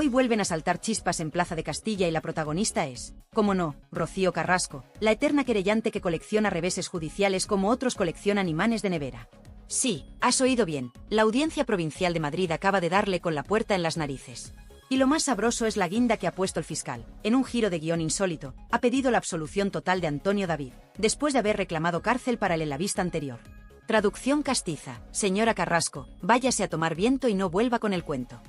Hoy vuelven a saltar chispas en Plaza de Castilla y la protagonista es, cómo no, Rocío Carrasco, la eterna querellante que colecciona reveses judiciales como otros coleccionan imanes de nevera. Sí, has oído bien, la Audiencia Provincial de Madrid acaba de darle con la puerta en las narices. Y lo más sabroso es la guinda que ha puesto el fiscal. En un giro de guión insólito, ha pedido la absolución total de Antonio David, después de haber reclamado cárcel para el en la vista anterior. Traducción castiza: señora Carrasco, váyase a tomar viento y no vuelva con el cuento.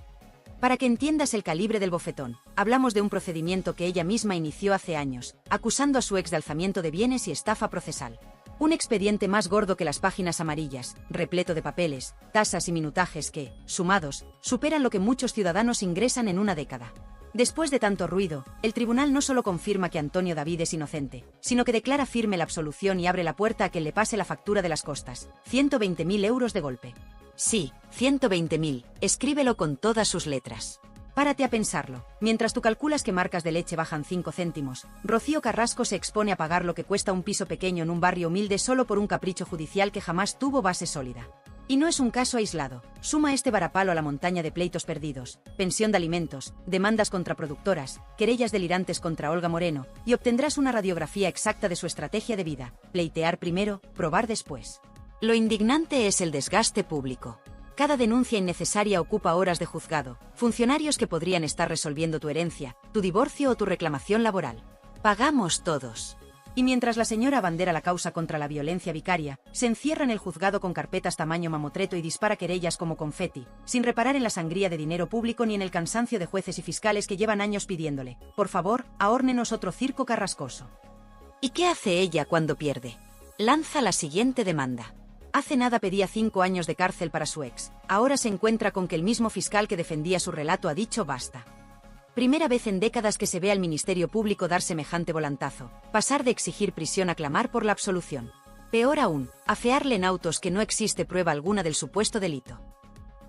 Para que entiendas el calibre del bofetón, hablamos de un procedimiento que ella misma inició hace años, acusando a su ex de alzamiento de bienes y estafa procesal. Un expediente más gordo que las páginas amarillas, repleto de papeles, tasas y minutajes que, sumados, superan lo que muchos ciudadanos ingresan en una década. Después de tanto ruido, el tribunal no solo confirma que Antonio David es inocente, sino que declara firme la absolución y abre la puerta a que le pase la factura de las costas, 120.000 euros de golpe. Sí, 120.000, escríbelo con todas sus letras. Párate a pensarlo. Mientras tú calculas que marcas de leche bajan 5 céntimos, Rocío Carrasco se expone a pagar lo que cuesta un piso pequeño en un barrio humilde solo por un capricho judicial que jamás tuvo base sólida. Y no es un caso aislado. Suma este varapalo a la montaña de pleitos perdidos, pensión de alimentos, demandas contra productoras, querellas delirantes contra Olga Moreno, y obtendrás una radiografía exacta de su estrategia de vida: pleitear primero, probar después. Lo indignante es el desgaste público. Cada denuncia innecesaria ocupa horas de juzgado, funcionarios que podrían estar resolviendo tu herencia, tu divorcio o tu reclamación laboral. Pagamos todos. Y mientras la señora abandera la causa contra la violencia vicaria, se encierra en el juzgado con carpetas tamaño mamotreto y dispara querellas como confeti, sin reparar en la sangría de dinero público ni en el cansancio de jueces y fiscales que llevan años pidiéndole: por favor, ahórnenos otro circo carrascoso. ¿Y qué hace ella cuando pierde? Lanza la siguiente demanda. Hace nada pedía 5 años de cárcel para su ex, ahora se encuentra con que el mismo fiscal que defendía su relato ha dicho basta. Primera vez en décadas que se ve al Ministerio Público dar semejante volantazo, pasar de exigir prisión a clamar por la absolución. Peor aún, afearle en autos que no existe prueba alguna del supuesto delito.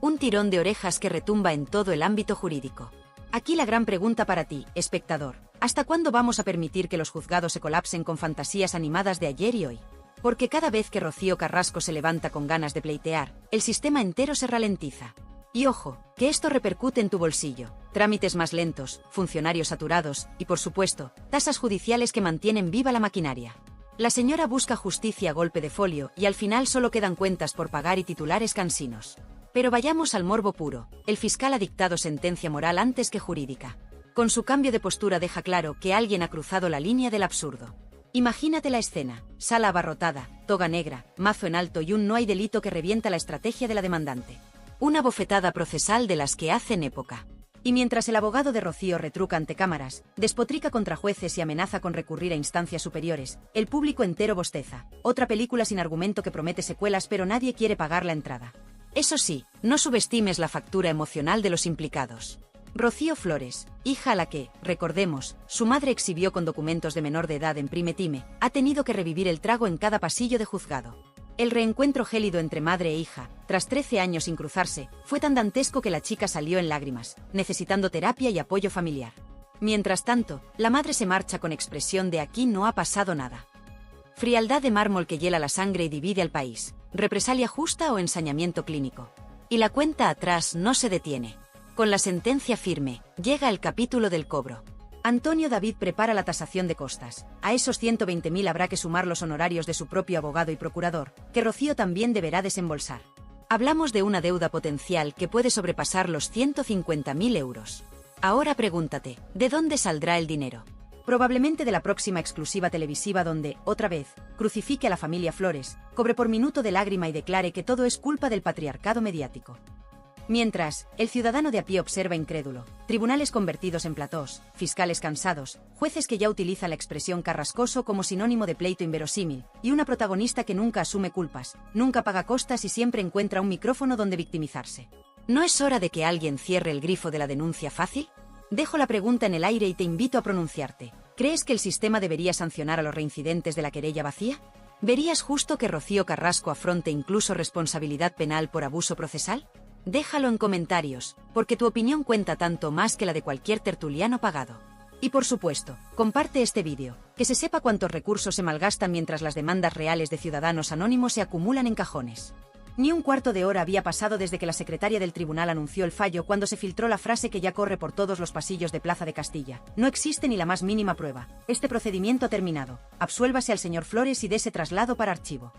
Un tirón de orejas que retumba en todo el ámbito jurídico. Aquí la gran pregunta para ti, espectador: ¿hasta cuándo vamos a permitir que los juzgados se colapsen con fantasías animadas de ayer y hoy? Porque cada vez que Rocío Carrasco se levanta con ganas de pleitear, el sistema entero se ralentiza. Y ojo, que esto repercute en tu bolsillo: trámites más lentos, funcionarios saturados y, por supuesto, tasas judiciales que mantienen viva la maquinaria. La señora busca justicia a golpe de folio y al final solo quedan cuentas por pagar y titulares cansinos. Pero vayamos al morbo puro: el fiscal ha dictado sentencia moral antes que jurídica. Con su cambio de postura deja claro que alguien ha cruzado la línea del absurdo. Imagínate la escena: sala abarrotada, toga negra, mazo en alto y un no hay delito que revienta la estrategia de la demandante. Una bofetada procesal de las que hacen época. Y mientras el abogado de Rocío retruca ante cámaras, despotrica contra jueces y amenaza con recurrir a instancias superiores, el público entero bosteza. Otra película sin argumento que promete secuelas, pero nadie quiere pagar la entrada. Eso sí, no subestimes la factura emocional de los implicados. Rocío Flores, hija a la que, recordemos, su madre exhibió con documentos de menor de edad en Prime Time, ha tenido que revivir el trago en cada pasillo de juzgado. El reencuentro gélido entre madre e hija, tras 13 años sin cruzarse, fue tan dantesco que la chica salió en lágrimas, necesitando terapia y apoyo familiar. Mientras tanto, la madre se marcha con expresión de "aquí no ha pasado nada". Frialdad de mármol que hiela la sangre y divide al país, represalia justa o ensañamiento clínico. Y la cuenta atrás no se detiene. Con la sentencia firme, llega el capítulo del cobro. Antonio David prepara la tasación de costas. A esos 120.000 habrá que sumar los honorarios de su propio abogado y procurador, que Rocío también deberá desembolsar. Hablamos de una deuda potencial que puede sobrepasar los 150.000 euros. Ahora pregúntate, ¿de dónde saldrá el dinero? Probablemente de la próxima exclusiva televisiva donde, otra vez, crucifique a la familia Flores, cobre por minuto de lágrima y declare que todo es culpa del patriarcado mediático. Mientras, el ciudadano de a pie observa incrédulo, tribunales convertidos en platós, fiscales cansados, jueces que ya utilizan la expresión carrascoso como sinónimo de pleito inverosímil, y una protagonista que nunca asume culpas, nunca paga costas y siempre encuentra un micrófono donde victimizarse. ¿No es hora de que alguien cierre el grifo de la denuncia fácil? Dejo la pregunta en el aire y te invito a pronunciarte. ¿Crees que el sistema debería sancionar a los reincidentes de la querella vacía? ¿Verías justo que Rocío Carrasco afronte incluso responsabilidad penal por abuso procesal? Déjalo en comentarios, porque tu opinión cuenta tanto más que la de cualquier tertuliano pagado. Y por supuesto, comparte este vídeo, que se sepa cuántos recursos se malgastan mientras las demandas reales de ciudadanos anónimos se acumulan en cajones. Ni un cuarto de hora había pasado desde que la secretaria del tribunal anunció el fallo cuando se filtró la frase que ya corre por todos los pasillos de Plaza de Castilla. No existe ni la más mínima prueba. Este procedimiento ha terminado. Absuélvase al señor Flores y dese traslado para archivo.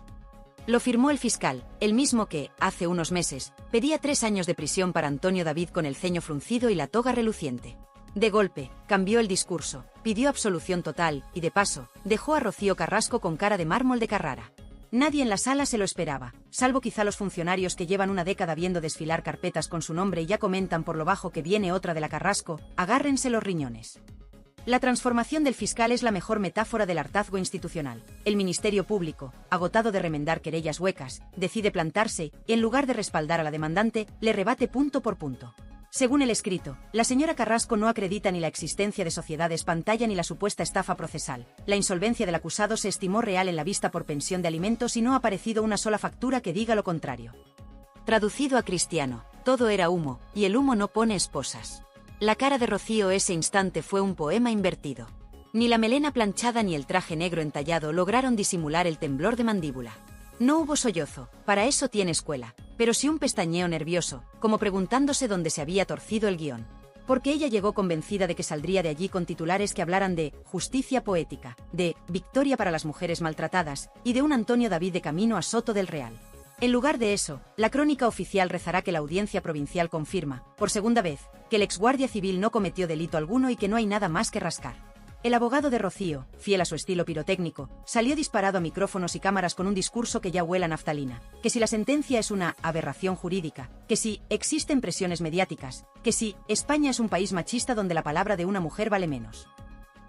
Lo firmó el fiscal, el mismo que, hace unos meses, pedía 3 años de prisión para Antonio David con el ceño fruncido y la toga reluciente. De golpe, cambió el discurso, pidió absolución total y, de paso, dejó a Rocío Carrasco con cara de mármol de Carrara. Nadie en la sala se lo esperaba, salvo quizá los funcionarios que llevan una década viendo desfilar carpetas con su nombre y ya comentan por lo bajo que viene otra de la Carrasco, agárrense los riñones. La transformación del fiscal es la mejor metáfora del hartazgo institucional. El Ministerio Público, agotado de remendar querellas huecas, decide plantarse y, en lugar de respaldar a la demandante, le rebate punto por punto. Según el escrito, la señora Carrasco no acredita ni la existencia de sociedades pantalla ni la supuesta estafa procesal. La insolvencia del acusado se estimó real en la vista por pensión de alimentos y no ha aparecido una sola factura que diga lo contrario. Traducido a cristiano, todo era humo, y el humo no pone esposas. La cara de Rocío ese instante fue un poema invertido. Ni la melena planchada ni el traje negro entallado lograron disimular el temblor de mandíbula. No hubo sollozo, para eso tiene escuela, pero sí un pestañeo nervioso, como preguntándose dónde se había torcido el guión. Porque ella llegó convencida de que saldría de allí con titulares que hablaran de justicia poética, de victoria para las mujeres maltratadas y de un Antonio David de camino a Soto del Real. En lugar de eso, la crónica oficial rezará que la audiencia provincial confirma, por segunda vez, que el exguardia civil no cometió delito alguno y que no hay nada más que rascar. El abogado de Rocío, fiel a su estilo pirotécnico, salió disparado a micrófonos y cámaras con un discurso que ya huele a naftalina, que si la sentencia es una aberración jurídica, que si existen presiones mediáticas, que si España es un país machista donde la palabra de una mujer vale menos.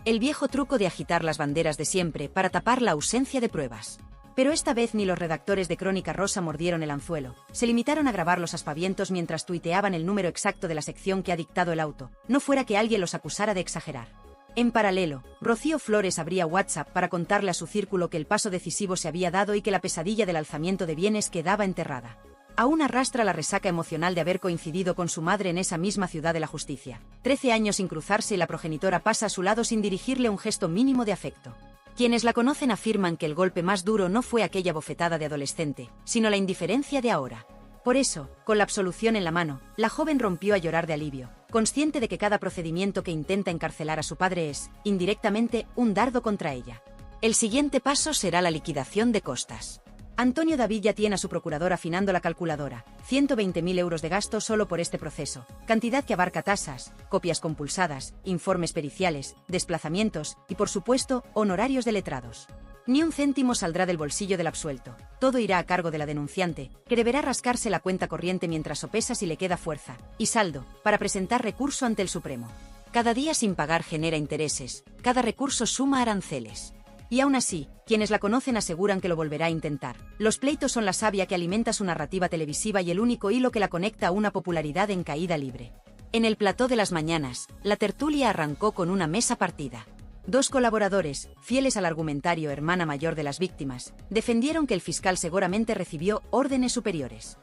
El viejo truco de agitar las banderas de siempre para tapar la ausencia de pruebas. Pero esta vez ni los redactores de Crónica Rosa mordieron el anzuelo, se limitaron a grabar los aspavientos mientras tuiteaban el número exacto de la sección que ha dictado el auto, no fuera que alguien los acusara de exagerar. En paralelo, Rocío Flores abría WhatsApp para contarle a su círculo que el paso decisivo se había dado y que la pesadilla del alzamiento de bienes quedaba enterrada. Aún arrastra la resaca emocional de haber coincidido con su madre en esa misma ciudad de la justicia. 13 años sin cruzarse y la progenitora pasa a su lado sin dirigirle un gesto mínimo de afecto. Quienes la conocen afirman que el golpe más duro no fue aquella bofetada de adolescente, sino la indiferencia de ahora. Por eso, con la absolución en la mano, la joven rompió a llorar de alivio, consciente de que cada procedimiento que intenta encarcelar a su padre es, indirectamente, un dardo contra ella. El siguiente paso será la liquidación de costas. Antonio David ya tiene a su procurador afinando la calculadora, 120.000 euros de gasto solo por este proceso, cantidad que abarca tasas, copias compulsadas, informes periciales, desplazamientos y, por supuesto, honorarios de letrados. Ni un céntimo saldrá del bolsillo del absuelto, todo irá a cargo de la denunciante, que deberá rascarse la cuenta corriente mientras sopesa si le queda fuerza y saldo para presentar recurso ante el Supremo. Cada día sin pagar genera intereses, cada recurso suma aranceles. Y aún así, quienes la conocen aseguran que lo volverá a intentar. Los pleitos son la savia que alimenta su narrativa televisiva y el único hilo que la conecta a una popularidad en caída libre. En el plató de las mañanas, la tertulia arrancó con una mesa partida. 2 colaboradores, fieles al argumentario hermana mayor de las víctimas, defendieron que el fiscal seguramente recibió órdenes superiores.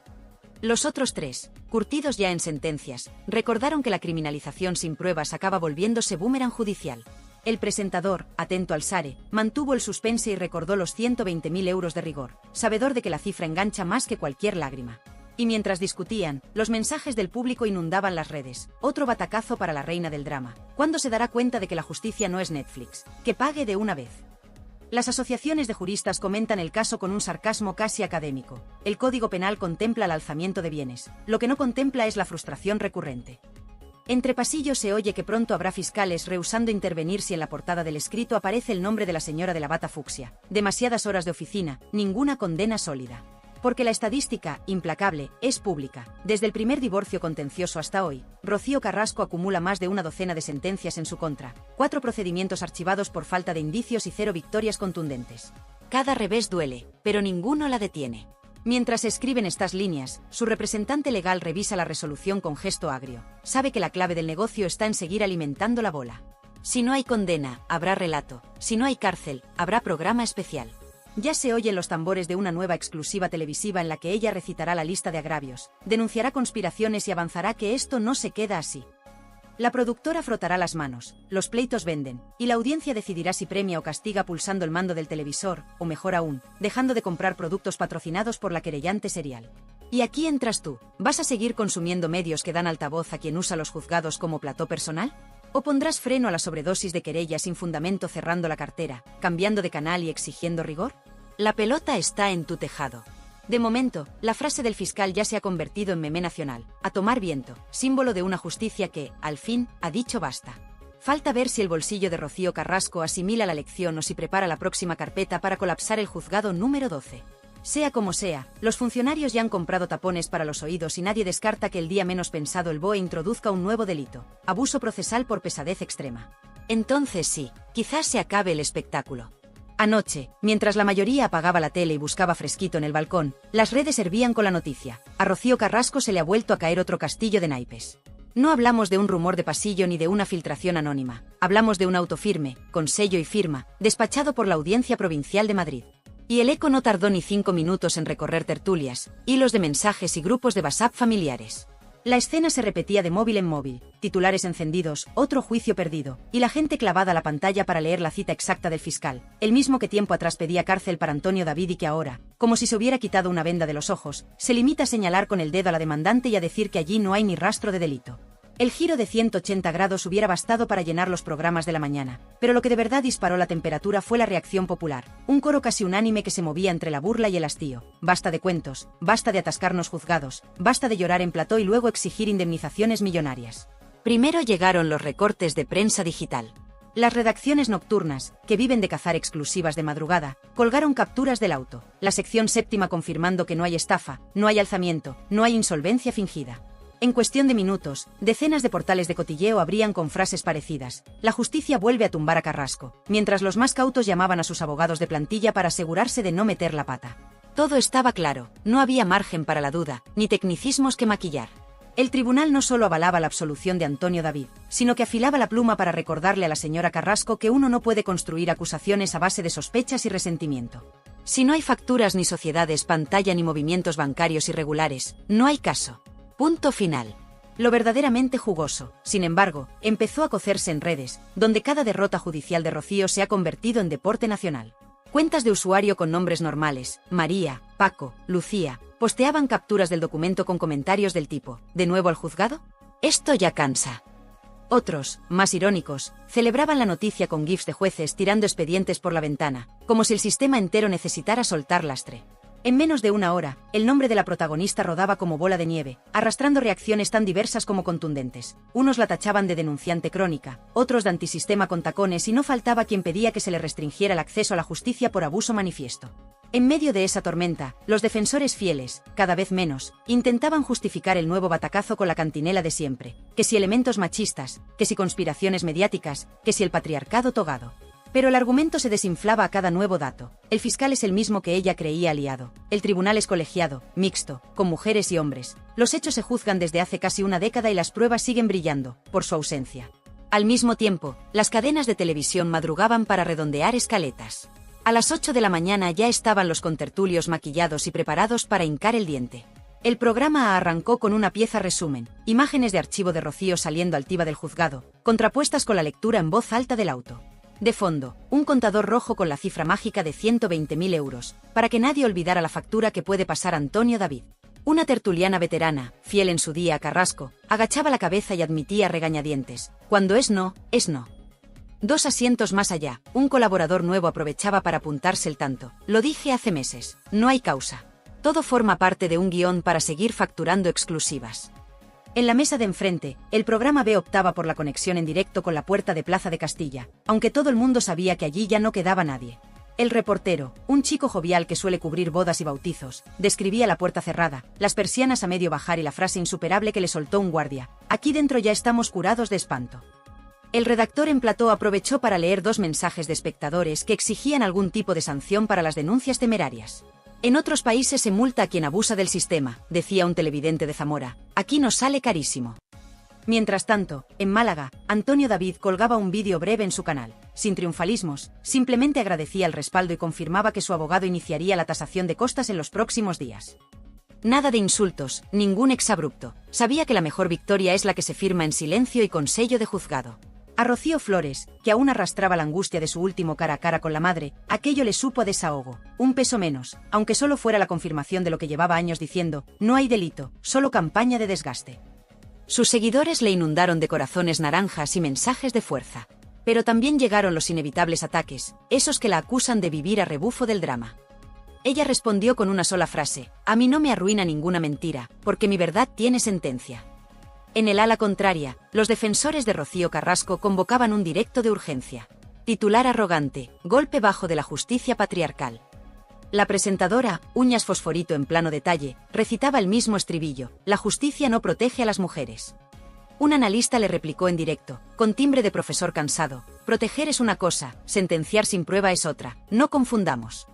Los otros 3, curtidos ya en sentencias, recordaron que la criminalización sin pruebas acaba volviéndose boomerang judicial. El presentador, atento al SARE, mantuvo el suspense y recordó los 120.000 euros de rigor, sabedor de que la cifra engancha más que cualquier lágrima. Y mientras discutían, los mensajes del público inundaban las redes. Otro batacazo para la reina del drama. ¿Cuándo se dará cuenta de que la justicia no es Netflix? Que pague de una vez. Las asociaciones de juristas comentan el caso con un sarcasmo casi académico. El Código Penal contempla el alzamiento de bienes. Lo que no contempla es la frustración recurrente. Entre pasillos se oye que pronto habrá fiscales rehusando intervenir si en la portada del escrito aparece el nombre de la señora de la bata fucsia. Demasiadas horas de oficina, ninguna condena sólida. Porque la estadística, implacable, es pública. Desde el primer divorcio contencioso hasta hoy, Rocío Carrasco acumula más de una docena de sentencias en su contra, 4 procedimientos archivados por falta de indicios y 0 victorias contundentes. Cada revés duele, pero ninguno la detiene. Mientras escriben estas líneas, su representante legal revisa la resolución con gesto agrio. Sabe que la clave del negocio está en seguir alimentando la bola. Si no hay condena, habrá relato. Si no hay cárcel, habrá programa especial. Ya se oyen los tambores de una nueva exclusiva televisiva en la que ella recitará la lista de agravios, denunciará conspiraciones y avanzará que esto no se queda así. La productora frotará las manos, los pleitos venden, y la audiencia decidirá si premia o castiga pulsando el mando del televisor, o mejor aún, dejando de comprar productos patrocinados por la querellante serial. Y aquí entras tú. ¿Vas a seguir consumiendo medios que dan altavoz a quien usa los juzgados como plató personal? ¿O pondrás freno a la sobredosis de querellas sin fundamento cerrando la cartera, cambiando de canal y exigiendo rigor? La pelota está en tu tejado. De momento, la frase del fiscal ya se ha convertido en meme nacional, a tomar viento, símbolo de una justicia que, al fin, ha dicho basta. Falta ver si el bolsillo de Rocío Carrasco asimila la lección o si prepara la próxima carpeta para colapsar el juzgado número 12. Sea como sea, los funcionarios ya han comprado tapones para los oídos y nadie descarta que el día menos pensado el BOE introduzca un nuevo delito, abuso procesal por pesadez extrema. Entonces sí, quizás se acabe el espectáculo. Anoche, mientras la mayoría apagaba la tele y buscaba fresquito en el balcón, las redes hervían con la noticia: a Rocío Carrasco se le ha vuelto a caer otro castillo de naipes. No hablamos de un rumor de pasillo ni de una filtración anónima, hablamos de un auto firme, con sello y firma, despachado por la Audiencia Provincial de Madrid. Y el eco no tardó ni 5 minutos en recorrer tertulias, hilos de mensajes y grupos de WhatsApp familiares. La escena se repetía de móvil en móvil, titulares encendidos, otro juicio perdido, y la gente clavada a la pantalla para leer la cita exacta del fiscal, el mismo que tiempo atrás pedía cárcel para Antonio David y que ahora, como si se hubiera quitado una venda de los ojos, se limita a señalar con el dedo a la demandante y a decir que allí no hay ni rastro de delito. El giro de 180 grados hubiera bastado para llenar los programas de la mañana, pero lo que de verdad disparó la temperatura fue la reacción popular, un coro casi unánime que se movía entre la burla y el hastío. Basta de cuentos, basta de atascarnos juzgados, basta de llorar en plató y luego exigir indemnizaciones millonarias. Primero llegaron los recortes de prensa digital. Las redacciones nocturnas, que viven de cazar exclusivas de madrugada, colgaron capturas del auto, la sección séptima confirmando que no hay estafa, no hay alzamiento, no hay insolvencia fingida. En cuestión de minutos, decenas de portales de cotilleo abrían con frases parecidas: la justicia vuelve a tumbar a Carrasco, mientras los más cautos llamaban a sus abogados de plantilla para asegurarse de no meter la pata. Todo estaba claro, no había margen para la duda, ni tecnicismos que maquillar. El tribunal no solo avalaba la absolución de Antonio David, sino que afilaba la pluma para recordarle a la señora Carrasco que uno no puede construir acusaciones a base de sospechas y resentimiento. Si no hay facturas ni sociedades pantalla ni movimientos bancarios irregulares, no hay caso. Punto final. Lo verdaderamente jugoso, sin embargo, empezó a cocerse en redes, donde cada derrota judicial de Rocío se ha convertido en deporte nacional. Cuentas de usuario con nombres normales, María, Paco, Lucía, posteaban capturas del documento con comentarios del tipo: ¿de nuevo al juzgado? Esto ya cansa. Otros, más irónicos, celebraban la noticia con gifs de jueces tirando expedientes por la ventana, como si el sistema entero necesitara soltar lastre. En menos de una hora, el nombre de la protagonista rodaba como bola de nieve, arrastrando reacciones tan diversas como contundentes. Unos la tachaban de denunciante crónica, otros de antisistema con tacones y no faltaba quien pedía que se le restringiera el acceso a la justicia por abuso manifiesto. En medio de esa tormenta, los defensores fieles, cada vez menos, intentaban justificar el nuevo batacazo con la cantinela de siempre, que si elementos machistas, que si conspiraciones mediáticas, que si el patriarcado togado. Pero el argumento se desinflaba a cada nuevo dato. El fiscal es el mismo que ella creía aliado. El tribunal es colegiado, mixto, con mujeres y hombres. Los hechos se juzgan desde hace casi una década y las pruebas siguen brillando, por su ausencia. Al mismo tiempo, las cadenas de televisión madrugaban para redondear escaletas. A las 8 de la mañana ya estaban los contertulios maquillados y preparados para hincar el diente. El programa arrancó con una pieza resumen, imágenes de archivo de Rocío saliendo altiva del juzgado, contrapuestas con la lectura en voz alta del auto. De fondo, un contador rojo con la cifra mágica de 120.000 euros, para que nadie olvidara la factura que puede pasar Antonio David. Una tertuliana veterana, fiel en su día a Carrasco, agachaba la cabeza y admitía regañadientes: cuando es no, es no. 2 asientos más allá, un colaborador nuevo aprovechaba para apuntarse el tanto: lo dije hace meses, no hay causa. Todo forma parte de un guión para seguir facturando exclusivas. En la mesa de enfrente, el programa B optaba por la conexión en directo con la puerta de Plaza de Castilla, aunque todo el mundo sabía que allí ya no quedaba nadie. El reportero, un chico jovial que suele cubrir bodas y bautizos, describía la puerta cerrada, las persianas a medio bajar y la frase insuperable que le soltó un guardia: aquí dentro ya estamos curados de espanto. El redactor en plató aprovechó para leer 2 mensajes de espectadores que exigían algún tipo de sanción para las denuncias temerarias. En otros países se multa a quien abusa del sistema, decía un televidente de Zamora. Aquí nos sale carísimo. Mientras tanto, en Málaga, Antonio David colgaba un vídeo breve en su canal. Sin triunfalismos, simplemente agradecía el respaldo y confirmaba que su abogado iniciaría la tasación de costas en los próximos días. Nada de insultos, ningún exabrupto. Sabía que la mejor victoria es la que se firma en silencio y con sello de juzgado. A Rocío Flores, que aún arrastraba la angustia de su último cara a cara con la madre, aquello le supo a desahogo, un peso menos, aunque solo fuera la confirmación de lo que llevaba años diciendo: no hay delito, solo campaña de desgaste. Sus seguidores le inundaron de corazones naranjas y mensajes de fuerza. Pero también llegaron los inevitables ataques, esos que la acusan de vivir a rebufo del drama. Ella respondió con una sola frase: a mí no me arruina ninguna mentira, porque mi verdad tiene sentencia. En el ala contraria, los defensores de Rocío Carrasco convocaban un directo de urgencia. Titular arrogante, golpe bajo de la justicia patriarcal. La presentadora, uñas fosforito en plano detalle, recitaba el mismo estribillo: la justicia no protege a las mujeres. Un analista le replicó en directo, con timbre de profesor cansado: proteger es una cosa, sentenciar sin prueba es otra, no confundamos.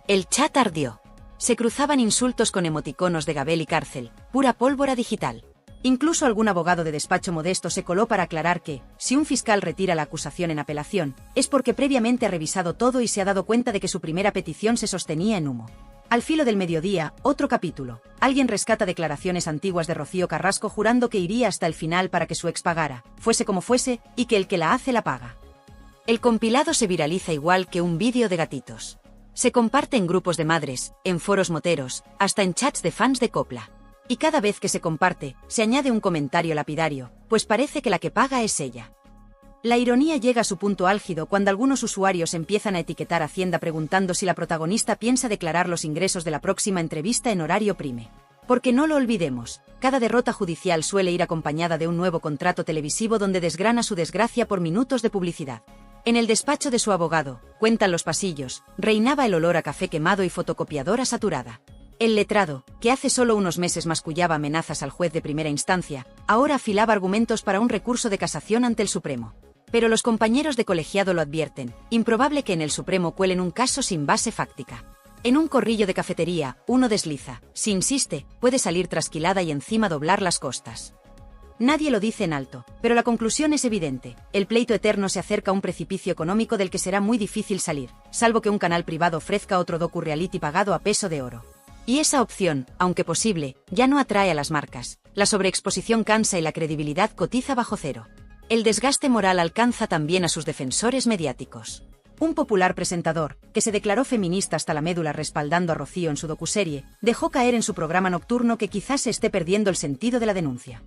El chat ardió. Se cruzaban insultos con emoticonos de Gabel y cárcel, pura pólvora digital. Incluso algún abogado de despacho modesto se coló para aclarar que, si un fiscal retira la acusación en apelación, es porque previamente ha revisado todo y se ha dado cuenta de que su primera petición se sostenía en humo. Al filo del mediodía, otro capítulo. Alguien rescata declaraciones antiguas de Rocío Carrasco jurando que iría hasta el final para que su ex pagara, fuese como fuese, y que el que la hace la paga. El compilado se viraliza igual que un vídeo de gatitos. Se comparte en grupos de madres, en foros moteros, hasta en chats de fans de Copla. Y cada vez que se comparte, se añade un comentario lapidario, pues parece que la que paga es ella. La ironía llega a su punto álgido cuando algunos usuarios empiezan a etiquetar a Hacienda preguntando si la protagonista piensa declarar los ingresos de la próxima entrevista en horario prime. Porque no lo olvidemos, cada derrota judicial suele ir acompañada de un nuevo contrato televisivo donde desgrana su desgracia por minutos de publicidad. En el despacho de su abogado, cuentan los pasillos, reinaba el olor a café quemado y fotocopiadora saturada. El letrado, que hace solo unos meses mascullaba amenazas al juez de primera instancia, ahora afilaba argumentos para un recurso de casación ante el Supremo. Pero los compañeros de colegiado lo advierten: improbable que en el Supremo cuelen un caso sin base fáctica. En un corrillo de cafetería, uno desliza, si insiste, puede salir trasquilada y encima doblar las costas. Nadie lo dice en alto, pero la conclusión es evidente: el pleito eterno se acerca a un precipicio económico del que será muy difícil salir, salvo que un canal privado ofrezca otro docu-reality pagado a peso de oro. Y esa opción, aunque posible, ya no atrae a las marcas. La sobreexposición cansa y la credibilidad cotiza bajo cero. El desgaste moral alcanza también a sus defensores mediáticos. Un popular presentador, que se declaró feminista hasta la médula respaldando a Rocío en su docuserie, dejó caer en su programa nocturno que quizás se esté perdiendo el sentido de la denuncia.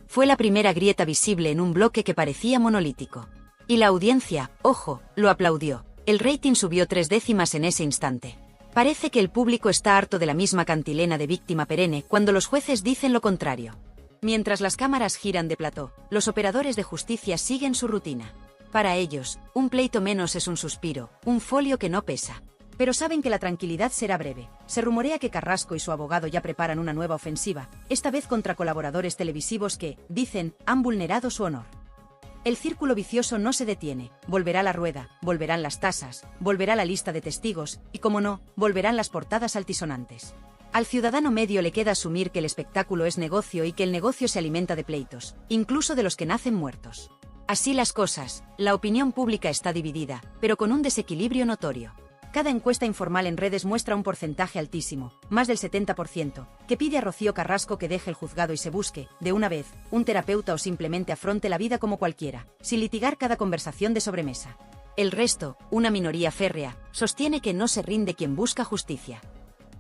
Fue la primera grieta visible en un bloque que parecía monolítico. Y la audiencia, ojo, lo aplaudió. El rating subió 3 décimas en ese instante. Parece que el público está harto de la misma cantilena de víctima perenne cuando los jueces dicen lo contrario. Mientras las cámaras giran de plató, los operadores de justicia siguen su rutina. Para ellos, un pleito menos es un suspiro, un folio que no pesa. Pero saben que la tranquilidad será breve. Se rumorea que Carrasco y su abogado ya preparan una nueva ofensiva, esta vez contra colaboradores televisivos que, dicen, han vulnerado su honor. El círculo vicioso no se detiene, volverá la rueda, volverán las tasas, volverá la lista de testigos, y como no, volverán las portadas altisonantes. Al ciudadano medio le queda asumir que el espectáculo es negocio y que el negocio se alimenta de pleitos, incluso de los que nacen muertos. Así las cosas, la opinión pública está dividida, pero con un desequilibrio notorio. Cada encuesta informal en redes muestra un porcentaje altísimo, más del 70%, que pide a Rocío Carrasco que deje el juzgado y se busque, de una vez, un terapeuta o simplemente afronte la vida como cualquiera, sin litigar cada conversación de sobremesa. El resto, una minoría férrea, sostiene que no se rinde quien busca justicia.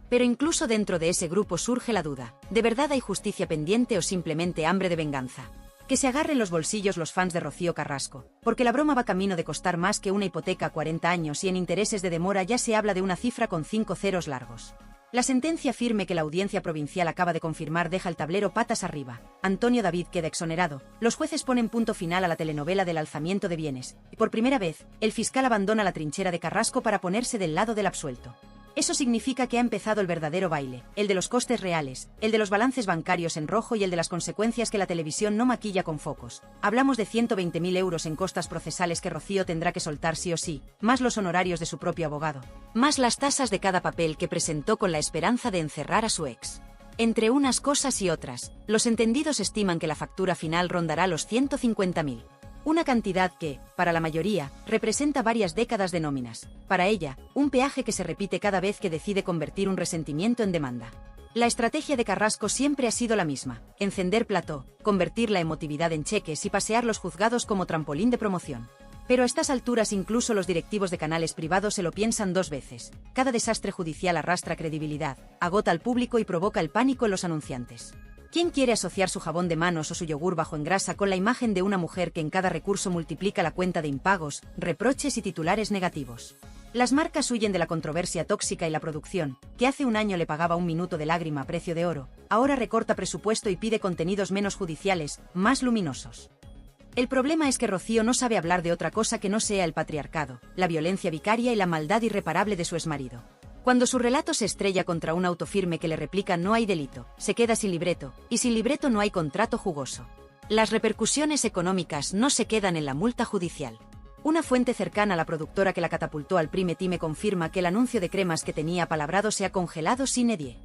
Pero incluso dentro de ese grupo surge la duda: ¿de verdad hay justicia pendiente o simplemente hambre de venganza? Que se agarren los bolsillos los fans de Rocío Carrasco, porque la broma va camino de costar más que una hipoteca a 40 años y en intereses de demora ya se habla de una cifra con 5 ceros largos. La sentencia firme que la Audiencia Provincial acaba de confirmar deja el tablero patas arriba. Antonio David queda exonerado, los jueces ponen punto final a la telenovela del alzamiento de bienes, y por primera vez, el fiscal abandona la trinchera de Carrasco para ponerse del lado del absuelto. Eso significa que ha empezado el verdadero baile, el de los costes reales, el de los balances bancarios en rojo y el de las consecuencias que la televisión no maquilla con focos. Hablamos de 120.000 euros en costas procesales que Rocío tendrá que soltar sí o sí, más los honorarios de su propio abogado, más las tasas de cada papel que presentó con la esperanza de encerrar a su ex. Entre unas cosas y otras, los entendidos estiman que la factura final rondará los 150.000. Una cantidad que, para la mayoría, representa varias décadas de nóminas. Para ella, un peaje que se repite cada vez que decide convertir un resentimiento en demanda. La estrategia de Carrasco siempre ha sido la misma: encender plató, convertir la emotividad en cheques y pasear los juzgados como trampolín de promoción. Pero a estas alturas incluso los directivos de canales privados se lo piensan dos veces. Cada desastre judicial arrastra credibilidad, agota al público y provoca el pánico en los anunciantes. ¿Quién quiere asociar su jabón de manos o su yogur bajo en grasa con la imagen de una mujer que en cada recurso multiplica la cuenta de impagos, reproches y titulares negativos? Las marcas huyen de la controversia tóxica y la producción, que hace un año le pagaba un minuto de lágrima a precio de oro, ahora recorta presupuesto y pide contenidos menos judiciales, más luminosos. El problema es que Rocío no sabe hablar de otra cosa que no sea el patriarcado, la violencia vicaria y la maldad irreparable de su exmarido. Cuando su relato se estrella contra un auto firme que le replica no hay delito, se queda sin libreto, y sin libreto no hay contrato jugoso. Las repercusiones económicas no se quedan en la multa judicial. Una fuente cercana a la productora que la catapultó al prime time confirma que el anuncio de cremas que tenía apalabrado se ha congelado sine die.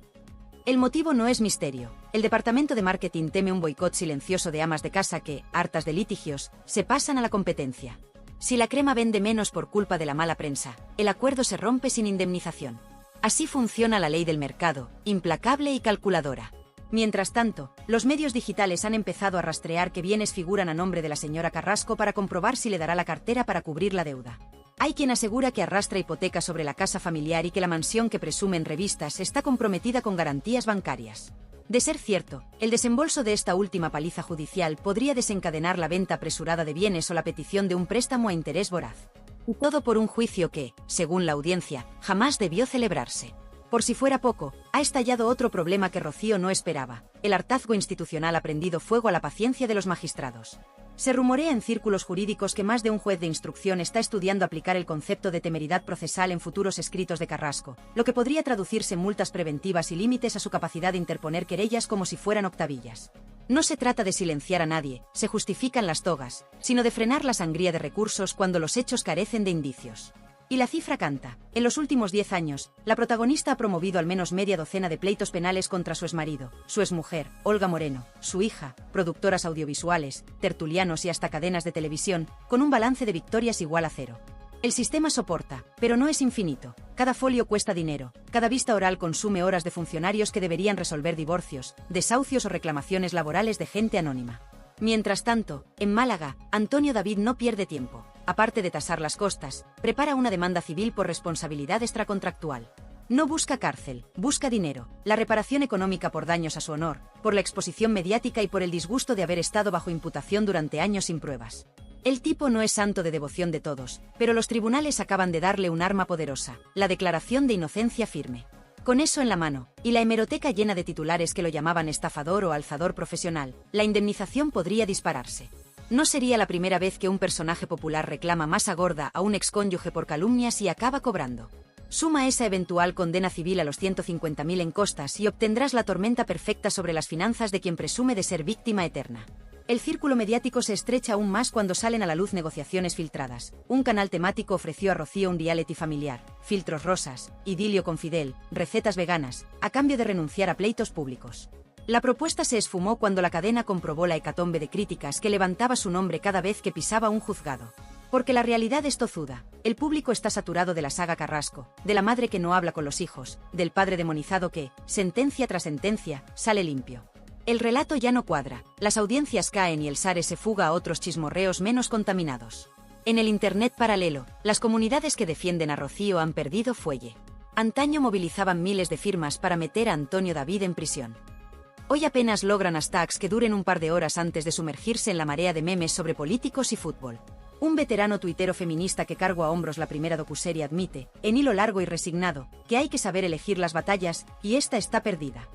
El motivo no es misterio. El departamento de marketing teme un boicot silencioso de amas de casa que, hartas de litigios, se pasan a la competencia. Si la crema vende menos por culpa de la mala prensa, el acuerdo se rompe sin indemnización. Así funciona la ley del mercado, implacable y calculadora. Mientras tanto, los medios digitales han empezado a rastrear qué bienes figuran a nombre de la señora Carrasco para comprobar si le dará la cartera para cubrir la deuda. Hay quien asegura que arrastra hipoteca sobre la casa familiar y que la mansión que presume en revistas está comprometida con garantías bancarias. De ser cierto, el desembolso de esta última paliza judicial podría desencadenar la venta apresurada de bienes o la petición de un préstamo a interés voraz. Todo por un juicio que, según la audiencia, jamás debió celebrarse. Por si fuera poco, ha estallado otro problema que Rocío no esperaba: el hartazgo institucional ha prendido fuego a la paciencia de los magistrados. Se rumorea en círculos jurídicos que más de un juez de instrucción está estudiando aplicar el concepto de temeridad procesal en futuros escritos de Carrasco, lo que podría traducirse en multas preventivas y límites a su capacidad de interponer querellas como si fueran octavillas. No se trata de silenciar a nadie, se justifican las togas, sino de frenar la sangría de recursos cuando los hechos carecen de indicios. Y la cifra canta. En los últimos 10 años, la protagonista ha promovido al menos media docena de pleitos penales contra su exmarido, su exmujer, Olga Moreno, su hija, productoras audiovisuales, tertulianos y hasta cadenas de televisión, con un balance de victorias igual a 0. El sistema soporta, pero no es infinito. Cada folio cuesta dinero, cada vista oral consume horas de funcionarios que deberían resolver divorcios, desahucios o reclamaciones laborales de gente anónima. Mientras tanto, en Málaga, Antonio David no pierde tiempo. Aparte de tasar las costas, prepara una demanda civil por responsabilidad extracontractual. No busca cárcel, busca dinero, la reparación económica por daños a su honor, por la exposición mediática y por el disgusto de haber estado bajo imputación durante años sin pruebas. El tipo no es santo de devoción de todos, pero los tribunales acaban de darle un arma poderosa: la declaración de inocencia firme. Con eso en la mano, y la hemeroteca llena de titulares que lo llamaban estafador o alzador profesional, la indemnización podría dispararse. No sería la primera vez que un personaje popular reclama masa gorda a un excónyuge por calumnias y acaba cobrando. Suma esa eventual condena civil a los 150.000 en costas y obtendrás la tormenta perfecta sobre las finanzas de quien presume de ser víctima eterna. El círculo mediático se estrecha aún más cuando salen a la luz negociaciones filtradas. Un canal temático ofreció a Rocío un reality familiar, filtros rosas, idilio con Fidel, recetas veganas, a cambio de renunciar a pleitos públicos. La propuesta se esfumó cuando la cadena comprobó la hecatombe de críticas que levantaba su nombre cada vez que pisaba un juzgado. Porque la realidad es tozuda. El público está saturado de la saga Carrasco, de la madre que no habla con los hijos, del padre demonizado que, sentencia tras sentencia, sale limpio. El relato ya no cuadra, las audiencias caen y el SARE se fuga a otros chismorreos menos contaminados. En el Internet paralelo, las comunidades que defienden a Rocío han perdido fuelle. Antaño movilizaban miles de firmas para meter a Antonio David en prisión. Hoy apenas logran hashtags que duren un par de horas antes de sumergirse en la marea de memes sobre políticos y fútbol. Un veterano tuitero feminista que cargo a hombros la primera docuserie admite, en hilo largo y resignado, que hay que saber elegir las batallas, y esta está perdida.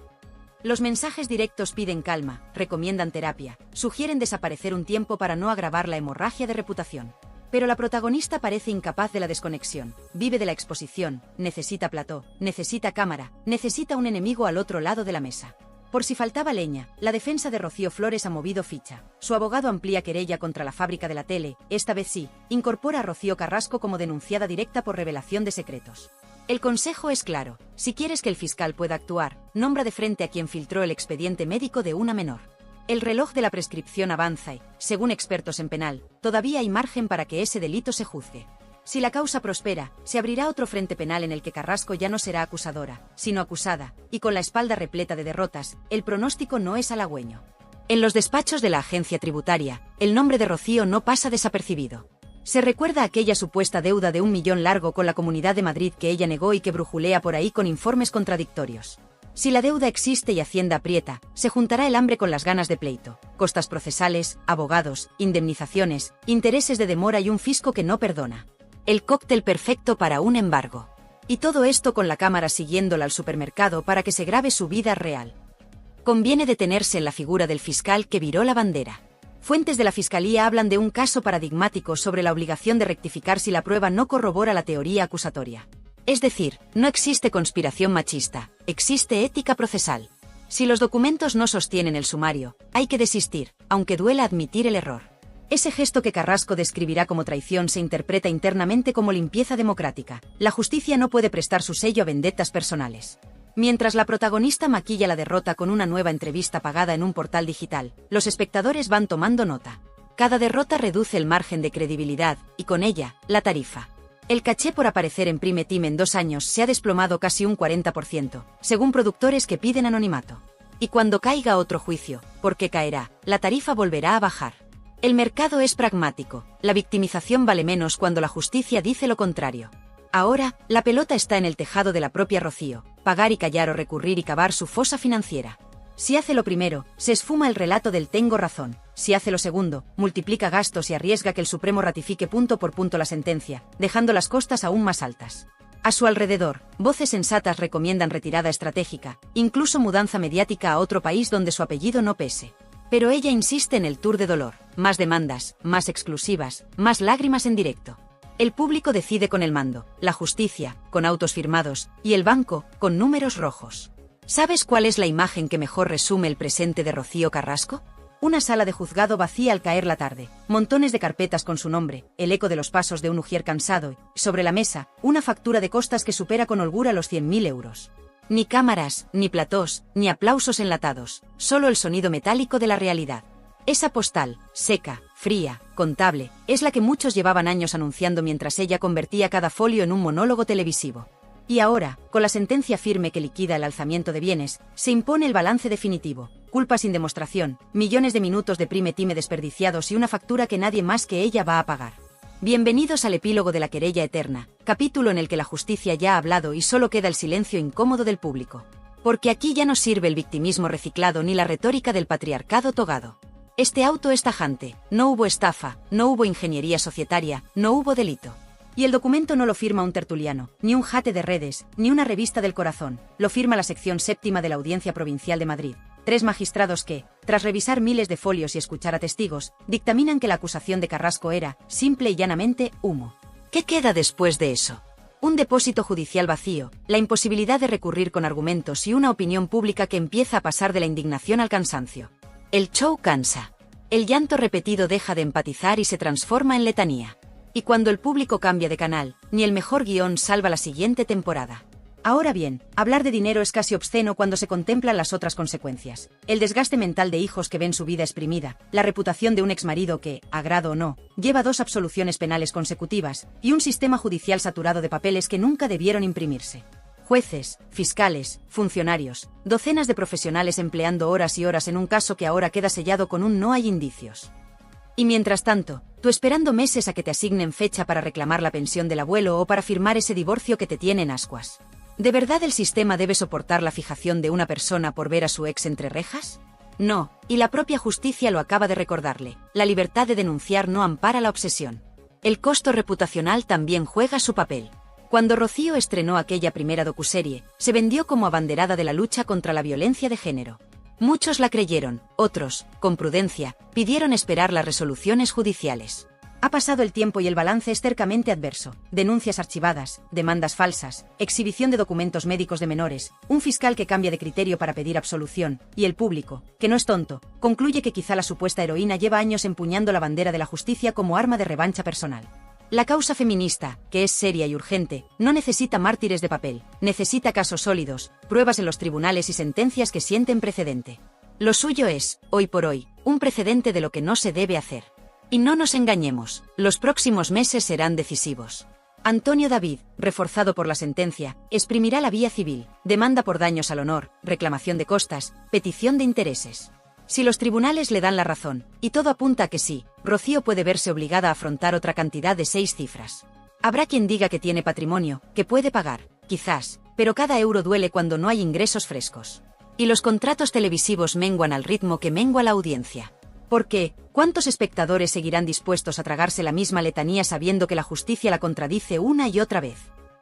Los mensajes directos piden calma, recomiendan terapia, sugieren desaparecer un tiempo para no agravar la hemorragia de reputación. Pero la protagonista parece incapaz de la desconexión, vive de la exposición, necesita plató, necesita cámara, necesita un enemigo al otro lado de la mesa. Por si faltaba leña, la defensa de Rocío Flores ha movido ficha. Su abogado amplía querella contra la fábrica de la tele, esta vez sí, incorpora a Rocío Carrasco como denunciada directa por revelación de secretos. El consejo es claro: si quieres que el fiscal pueda actuar, nombra de frente a quien filtró el expediente médico de una menor. El reloj de la prescripción avanza y, según expertos en penal, todavía hay margen para que ese delito se juzgue. Si la causa prospera, se abrirá otro frente penal en el que Carrasco ya no será acusadora, sino acusada, y con la espalda repleta de derrotas, el pronóstico no es halagüeño. En los despachos de la agencia tributaria, el nombre de Rocío no pasa desapercibido. Se recuerda aquella supuesta deuda de 1 millón largo con la Comunidad de Madrid que ella negó y que brujulea por ahí con informes contradictorios. Si la deuda existe y Hacienda aprieta, se juntará el hambre con las ganas de pleito, costas procesales, abogados, indemnizaciones, intereses de demora y un fisco que no perdona. El cóctel perfecto para un embargo. Y todo esto con la cámara siguiéndola al supermercado para que se grabe su vida real. Conviene detenerse en la figura del fiscal que viró la bandera. Fuentes de la Fiscalía hablan de un caso paradigmático sobre la obligación de rectificar si la prueba no corrobora la teoría acusatoria. Es decir, no existe conspiración machista, existe ética procesal. Si los documentos no sostienen el sumario, hay que desistir, aunque duela admitir el error. Ese gesto que Carrasco describirá como traición se interpreta internamente como limpieza democrática. La justicia no puede prestar su sello a vendettas personales. Mientras la protagonista maquilla la derrota con una nueva entrevista pagada en un portal digital, los espectadores van tomando nota. Cada derrota reduce el margen de credibilidad, y con ella, la tarifa. El caché por aparecer en Prime Time en 2 años se ha desplomado casi un 40%, según productores que piden anonimato. Y cuando caiga otro juicio, porque caerá, la tarifa volverá a bajar. El mercado es pragmático, la victimización vale menos cuando la justicia dice lo contrario. Ahora, la pelota está en el tejado de la propia Rocío, pagar y callar o recurrir y cavar su fosa financiera. Si hace lo primero, se esfuma el relato del tengo razón. Si hace lo segundo, multiplica gastos y arriesga que el Supremo ratifique punto por punto la sentencia, dejando las costas aún más altas. A su alrededor, voces sensatas recomiendan retirada estratégica, incluso mudanza mediática a otro país donde su apellido no pese. Pero ella insiste en el tour de dolor, más demandas, más exclusivas, más lágrimas en directo. El público decide con el mando, la justicia, con autos firmados, y el banco, con números rojos. ¿Sabes cuál es la imagen que mejor resume el presente de Rocío Carrasco? Una sala de juzgado vacía al caer la tarde, montones de carpetas con su nombre, el eco de los pasos de un ujier cansado y, sobre la mesa, una factura de costas que supera con holgura los 100.000 euros. Ni cámaras, ni platós, ni aplausos enlatados, solo el sonido metálico de la realidad. Esa postal, seca, fría, contable, es la que muchos llevaban años anunciando mientras ella convertía cada folio en un monólogo televisivo. Y ahora, con la sentencia firme que liquida el alzamiento de bienes, se impone el balance definitivo, culpa sin demostración, millones de minutos de Prime Time desperdiciados y una factura que nadie más que ella va a pagar. Bienvenidos al epílogo de la querella eterna, capítulo en el que la justicia ya ha hablado y solo queda el silencio incómodo del público. Porque aquí ya no sirve el victimismo reciclado ni la retórica del patriarcado togado. Este auto es tajante, no hubo estafa, no hubo ingeniería societaria, no hubo delito. Y el documento no lo firma un tertuliano, ni un jate de redes, ni una revista del corazón, lo firma la sección séptima de la Audiencia Provincial de Madrid. 3 magistrados que, tras revisar miles de folios y escuchar a testigos, dictaminan que la acusación de Carrasco era, simple y llanamente, humo. ¿Qué queda después de eso? Un depósito judicial vacío, la imposibilidad de recurrir con argumentos y una opinión pública que empieza a pasar de la indignación al cansancio. El show cansa. El llanto repetido deja de empatizar y se transforma en letanía. Y cuando el público cambia de canal, ni el mejor guión salva la siguiente temporada. Ahora bien, hablar de dinero es casi obsceno cuando se contemplan las otras consecuencias. El desgaste mental de hijos que ven su vida exprimida, la reputación de un exmarido que, agrado o no, lleva 2 absoluciones penales consecutivas, y un sistema judicial saturado de papeles que nunca debieron imprimirse. Jueces, fiscales, funcionarios, docenas de profesionales empleando horas y horas en un caso que ahora queda sellado con un no hay indicios. Y mientras tanto, tú esperando meses a que te asignen fecha para reclamar la pensión del abuelo o para firmar ese divorcio que te tiene en ascuas. ¿De verdad el sistema debe soportar la fijación de una persona por ver a su ex entre rejas? No, y la propia justicia lo acaba de recordarle, la libertad de denunciar no ampara la obsesión. El costo reputacional también juega su papel. Cuando Rocío estrenó aquella primera docuserie, se vendió como abanderada de la lucha contra la violencia de género. Muchos la creyeron, otros, con prudencia, pidieron esperar las resoluciones judiciales. Ha pasado el tiempo y el balance es tercamente adverso. Denuncias archivadas, demandas falsas, exhibición de documentos médicos de menores, un fiscal que cambia de criterio para pedir absolución, y el público, que no es tonto, concluye que quizá la supuesta heroína lleva años empuñando la bandera de la justicia como arma de revancha personal. La causa feminista, que es seria y urgente, no necesita mártires de papel, necesita casos sólidos, pruebas en los tribunales y sentencias que sienten precedente. Lo suyo es, hoy por hoy, un precedente de lo que no se debe hacer. Y no nos engañemos, los próximos meses serán decisivos. Antonio David, reforzado por la sentencia, exprimirá la vía civil, demanda por daños al honor, reclamación de costas, petición de intereses. Si los tribunales le dan la razón, y todo apunta a que sí, Rocío puede verse obligada a afrontar otra cantidad de 6 cifras. Habrá quien diga que tiene patrimonio, que puede pagar, quizás, pero cada euro duele cuando no hay ingresos frescos. Y los contratos televisivos menguan al ritmo que mengua la audiencia. Porque, ¿cuántos espectadores seguirán dispuestos a tragarse la misma letanía sabiendo que la justicia la contradice una y otra vez?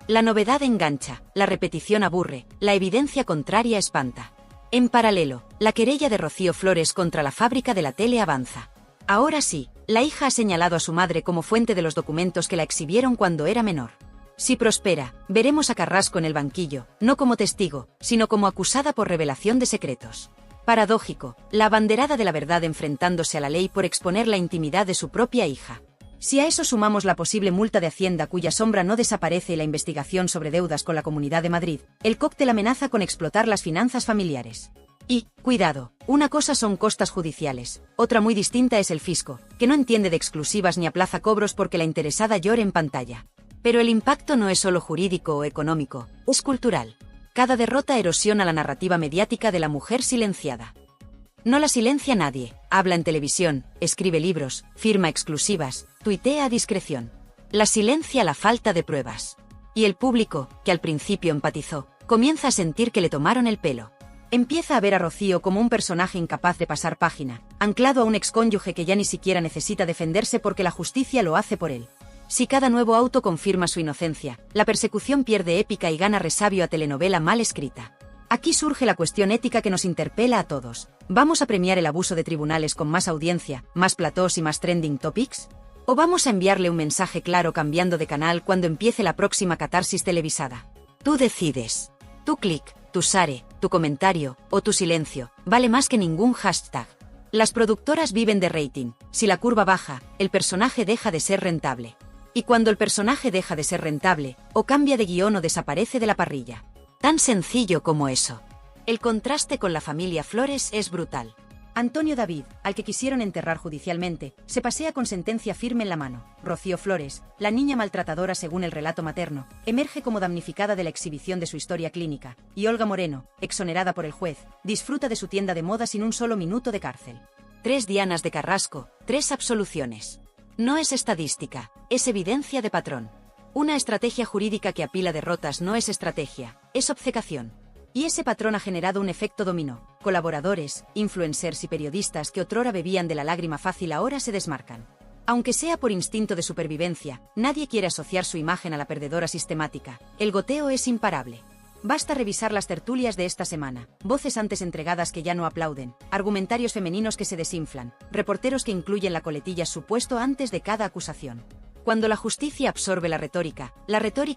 La novedad engancha, la repetición aburre, la evidencia contraria espanta. En paralelo, la querella de Rocío Flores contra la fábrica de la tele avanza. Ahora sí, la hija ha señalado a su madre como fuente de los documentos que la exhibieron cuando era menor. Si prospera, veremos a Carrasco en el banquillo, no como testigo, sino como acusada por revelación de secretos. Paradójico, la abanderada de la verdad enfrentándose a la ley por exponer la intimidad de su propia hija. Si a eso sumamos la posible multa de Hacienda cuya sombra no desaparece y la investigación sobre deudas con la Comunidad de Madrid, el cóctel amenaza con explotar las finanzas familiares. Y, cuidado, una cosa son costas judiciales, otra muy distinta es el fisco, que no entiende de exclusivas ni aplaza cobros porque la interesada llore en pantalla. Pero el impacto no es solo jurídico o económico, es cultural. Cada derrota erosiona la narrativa mediática de la mujer silenciada. No la silencia nadie, habla en televisión, escribe libros, firma exclusivas, tuitea a discreción. La silencia la falta de pruebas. Y el público, que al principio empatizó, comienza a sentir que le tomaron el pelo. Empieza a ver a Rocío como un personaje incapaz de pasar página, anclado a un excónyuge que ya ni siquiera necesita defenderse porque la justicia lo hace por él. Si cada nuevo auto confirma su inocencia, la persecución pierde épica y gana resabio a telenovela mal escrita. Aquí surge la cuestión ética que nos interpela a todos. ¿Vamos a premiar el abuso de tribunales con más audiencia, más platós y más trending topics? ¿O vamos a enviarle un mensaje claro cambiando de canal cuando empiece la próxima catarsis televisada? Tú decides. Tu clic, tu share, tu comentario o tu silencio vale más que ningún hashtag. Las productoras viven de rating. Si la curva baja, el personaje deja de ser rentable. Y cuando el personaje deja de ser rentable, o cambia de guión o desaparece de la parrilla. Tan sencillo como eso. El contraste con la familia Flores es brutal. Antonio David, al que quisieron enterrar judicialmente, se pasea con sentencia firme en la mano. Rocío Flores, la niña maltratadora según el relato materno, emerge como damnificada de la exhibición de su historia clínica, y Olga Moreno, exonerada por el juez, disfruta de su tienda de moda sin un solo minuto de cárcel. 3 Dianas de Carrasco, 3 absoluciones. No es estadística, es evidencia de patrón. Una estrategia jurídica que apila derrotas no es estrategia, es obcecación. Y ese patrón ha generado un efecto dominó. Colaboradores, influencers y periodistas que otrora bebían de la lágrima fácil ahora se desmarcan. Aunque sea por instinto de supervivencia, nadie quiere asociar su imagen a la perdedora sistemática. El goteo es imparable. Basta revisar las tertulias de esta semana. Voces antes entregadas que ya no aplauden, argumentarios femeninos que se desinflan, reporteros que incluyen la coletilla supuesto antes de cada acusación. Cuando la justicia absorbe la retórica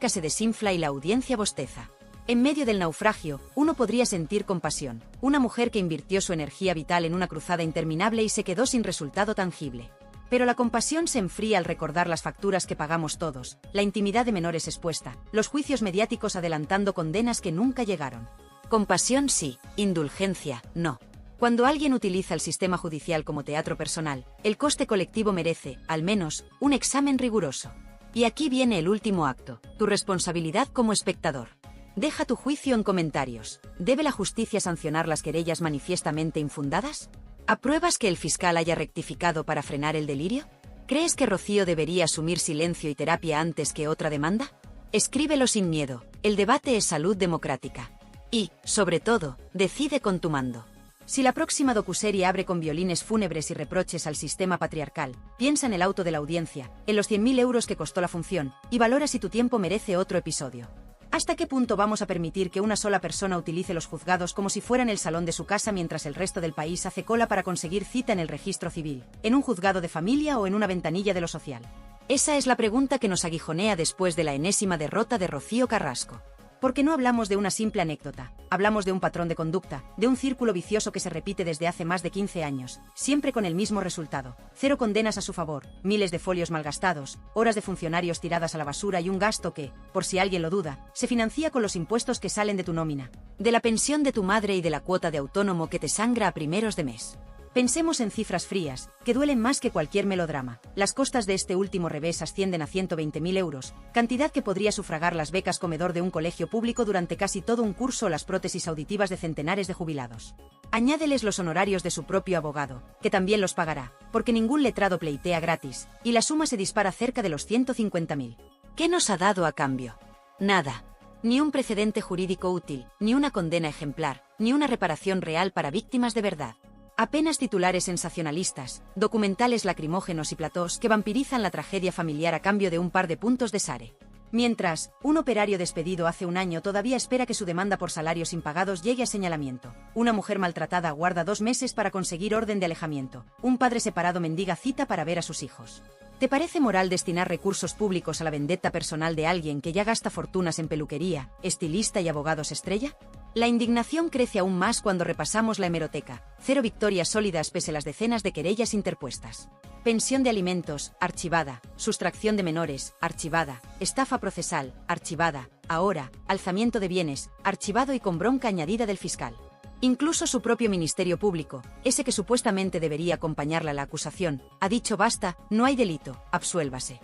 se desinfla y la audiencia bosteza. En medio del naufragio, uno podría sentir compasión. Una mujer que invirtió su energía vital en una cruzada interminable y se quedó sin resultado tangible. Pero la compasión se enfría al recordar las facturas que pagamos todos, la intimidad de menores expuesta, los juicios mediáticos adelantando condenas que nunca llegaron. Compasión sí, indulgencia no. Cuando alguien utiliza el sistema judicial como teatro personal, el coste colectivo merece, al menos, un examen riguroso. Y aquí viene el último acto, tu responsabilidad como espectador. Deja tu juicio en comentarios. ¿Debe la justicia sancionar las querellas manifiestamente infundadas? ¿Apruebas que el fiscal haya rectificado para frenar el delirio? ¿Crees que Rocío debería asumir silencio y terapia antes que otra demanda? Escríbelo sin miedo, el debate es salud democrática. Y, sobre todo, decide con tu mando. Si la próxima docuserie abre con violines fúnebres y reproches al sistema patriarcal, piensa en el auto de la audiencia, en los 100.000 euros que costó la función, y valora si tu tiempo merece otro episodio. ¿Hasta qué punto vamos a permitir que una sola persona utilice los juzgados como si fueran el salón de su casa mientras el resto del país hace cola para conseguir cita en el registro civil, en un juzgado de familia o en una ventanilla de lo social? Esa es la pregunta que nos aguijonea después de la enésima derrota de Rocío Carrasco. Porque no hablamos de una simple anécdota, hablamos de un patrón de conducta, de un círculo vicioso que se repite desde hace más de 15 años, siempre con el mismo resultado: 0 condenas a su favor, miles de folios malgastados, horas de funcionarios tiradas a la basura y un gasto que, por si alguien lo duda, se financia con los impuestos que salen de tu nómina, de la pensión de tu madre y de la cuota de autónomo que te sangra a primeros de mes. Pensemos en cifras frías, que duelen más que cualquier melodrama. Las costas de este último revés ascienden a 120.000 euros, cantidad que podría sufragar las becas comedor de un colegio público durante casi todo un curso o las prótesis auditivas de centenares de jubilados. Añádeles los honorarios de su propio abogado, que también los pagará, porque ningún letrado pleitea gratis, y la suma se dispara cerca de los 150.000. ¿Qué nos ha dado a cambio? Nada. Ni un precedente jurídico útil, ni una condena ejemplar, ni una reparación real para víctimas de verdad. Apenas titulares sensacionalistas, documentales lacrimógenos y platós que vampirizan la tragedia familiar a cambio de un par de puntos de SARE. Mientras, un operario despedido hace un año todavía espera que su demanda por salarios impagados llegue a señalamiento. Una mujer maltratada aguarda 2 meses para conseguir orden de alejamiento. Un padre separado mendiga cita para ver a sus hijos. ¿Te parece moral destinar recursos públicos a la vendetta personal de alguien que ya gasta fortunas en peluquería, estilista y abogados estrella? La indignación crece aún más cuando repasamos la hemeroteca. 0 victorias sólidas pese a las decenas de querellas interpuestas. Pensión de alimentos, archivada. Sustracción de menores, archivada. Estafa procesal, archivada. Ahora, alzamiento de bienes, archivado y con bronca añadida del fiscal. Incluso su propio Ministerio Público, ese que supuestamente debería acompañarla a la acusación, ha dicho basta, no hay delito, absuélvase.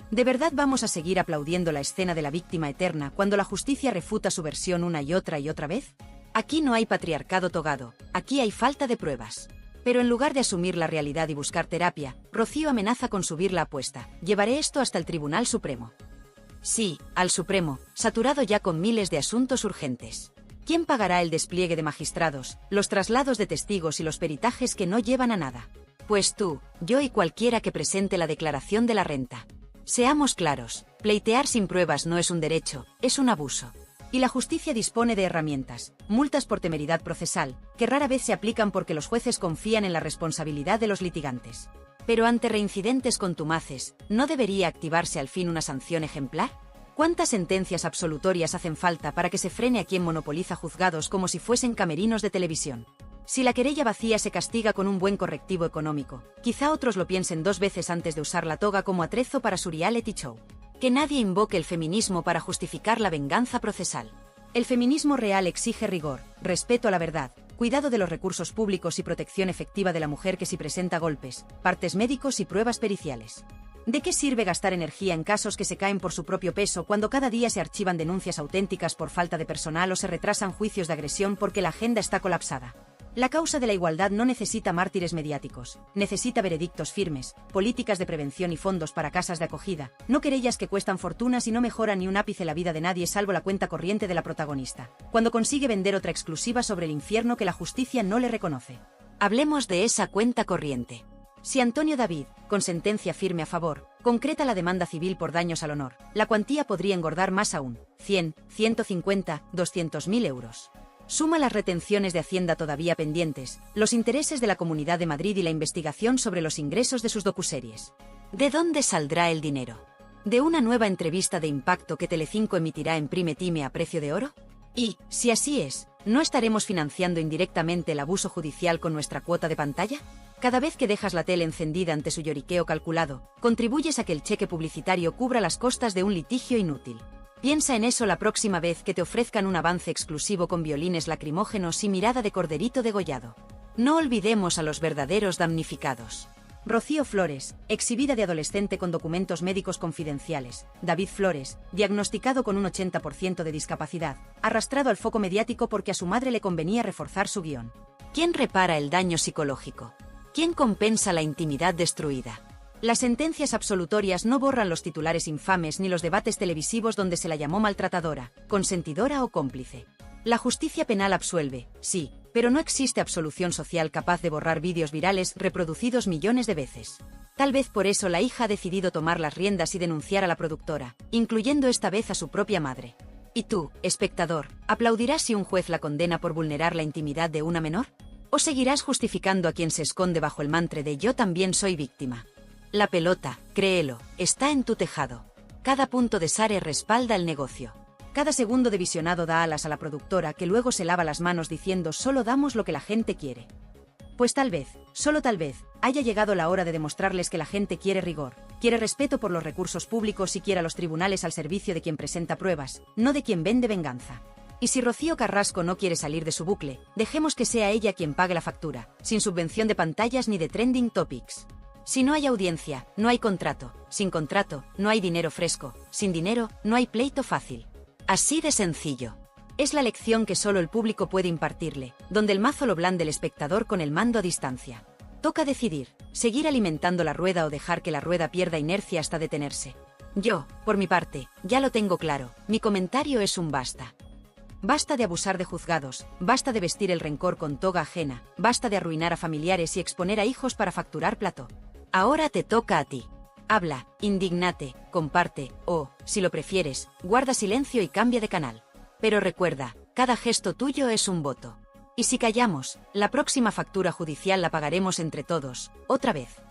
¿De verdad vamos a seguir aplaudiendo la escena de la víctima eterna cuando la justicia refuta su versión una y otra vez? Aquí no hay patriarcado togado, aquí hay falta de pruebas. Pero en lugar de asumir la realidad y buscar terapia, Rocío amenaza con subir la apuesta. Llevaré esto hasta el Tribunal Supremo. Sí, al Supremo, saturado ya con miles de asuntos urgentes. ¿Quién pagará el despliegue de magistrados, los traslados de testigos y los peritajes que no llevan a nada? Pues tú, yo y cualquiera que presente la declaración de la renta. Seamos claros, pleitear sin pruebas no es un derecho, es un abuso. Y la justicia dispone de herramientas, multas por temeridad procesal, que rara vez se aplican porque los jueces confían en la responsabilidad de los litigantes. Pero ante reincidentes contumaces, ¿no debería activarse al fin una sanción ejemplar? ¿Cuántas sentencias absolutorias hacen falta para que se frene a quien monopoliza juzgados como si fuesen camerinos de televisión? Si la querella vacía se castiga con un buen correctivo económico, quizá otros lo piensen 2 veces antes de usar la toga como atrezo para su reality show. Que nadie invoque el feminismo para justificar la venganza procesal. El feminismo real exige rigor, respeto a la verdad, cuidado de los recursos públicos y protección efectiva de la mujer que si presenta golpes, partes médicos y pruebas periciales. ¿De qué sirve gastar energía en casos que se caen por su propio peso cuando cada día se archivan denuncias auténticas por falta de personal o se retrasan juicios de agresión porque la agenda está colapsada? La causa de la igualdad no necesita mártires mediáticos, necesita veredictos firmes, políticas de prevención y fondos para casas de acogida, no querellas que cuestan fortunas y no mejoran ni un ápice la vida de nadie salvo la cuenta corriente de la protagonista, cuando consigue vender otra exclusiva sobre el infierno que la justicia no le reconoce. Hablemos de esa cuenta corriente. Si Antonio David, con sentencia firme a favor, concreta la demanda civil por daños al honor, la cuantía podría engordar más aún, 100, 150, 200.000 euros. Suma las retenciones de Hacienda todavía pendientes, los intereses de la Comunidad de Madrid y la investigación sobre los ingresos de sus docuseries. ¿De dónde saldrá el dinero? ¿De una nueva entrevista de impacto que Telecinco emitirá en Prime Time a precio de oro? Y, si así es, ¿no estaremos financiando indirectamente el abuso judicial con nuestra cuota de pantalla? Cada vez que dejas la tele encendida ante su lloriqueo calculado, contribuyes a que el cheque publicitario cubra las costas de un litigio inútil. Piensa en eso la próxima vez que te ofrezcan un avance exclusivo con violines lacrimógenos y mirada de corderito degollado. No olvidemos a los verdaderos damnificados. Rocío Flores, exhibida de adolescente con documentos médicos confidenciales. David Flores, diagnosticado con un 80% de discapacidad, arrastrado al foco mediático porque a su madre le convenía reforzar su guión. ¿Quién repara el daño psicológico? ¿Quién compensa la intimidad destruida? Las sentencias absolutorias no borran los titulares infames ni los debates televisivos donde se la llamó maltratadora, consentidora o cómplice. La justicia penal absuelve, sí, pero no existe absolución social capaz de borrar vídeos virales reproducidos millones de veces. Tal vez por eso la hija ha decidido tomar las riendas y denunciar a la productora, incluyendo esta vez a su propia madre. ¿Y tú, espectador, aplaudirás si un juez la condena por vulnerar la intimidad de una menor? ¿O seguirás justificando a quien se esconde bajo el mantre de yo también soy víctima? La pelota, créelo, está en tu tejado. Cada punto de SARE respalda el negocio. Cada segundo de visionado da alas a la productora que luego se lava las manos diciendo solo damos lo que la gente quiere. Pues tal vez, solo tal vez, haya llegado la hora de demostrarles que la gente quiere rigor, quiere respeto por los recursos públicos y quiere a los tribunales al servicio de quien presenta pruebas, no de quien vende venganza. Y si Rocío Carrasco no quiere salir de su bucle, dejemos que sea ella quien pague la factura, sin subvención de pantallas ni de trending topics. Si no hay audiencia, no hay contrato. Sin contrato, no hay dinero fresco. Sin dinero, no hay pleito fácil. Así de sencillo. Es la lección que solo el público puede impartirle, donde el mazo lo blande el espectador con el mando a distancia. Toca decidir, seguir alimentando la rueda o dejar que la rueda pierda inercia hasta detenerse. Yo, por mi parte, ya lo tengo claro, mi comentario es un basta. Basta de abusar de juzgados, basta de vestir el rencor con toga ajena, basta de arruinar a familiares y exponer a hijos para facturar plató. Ahora te toca a ti. Habla, indígnate, comparte, o, si lo prefieres, guarda silencio y cambia de canal. Pero recuerda, cada gesto tuyo es un voto. Y si callamos, la próxima factura judicial la pagaremos entre todos, otra vez.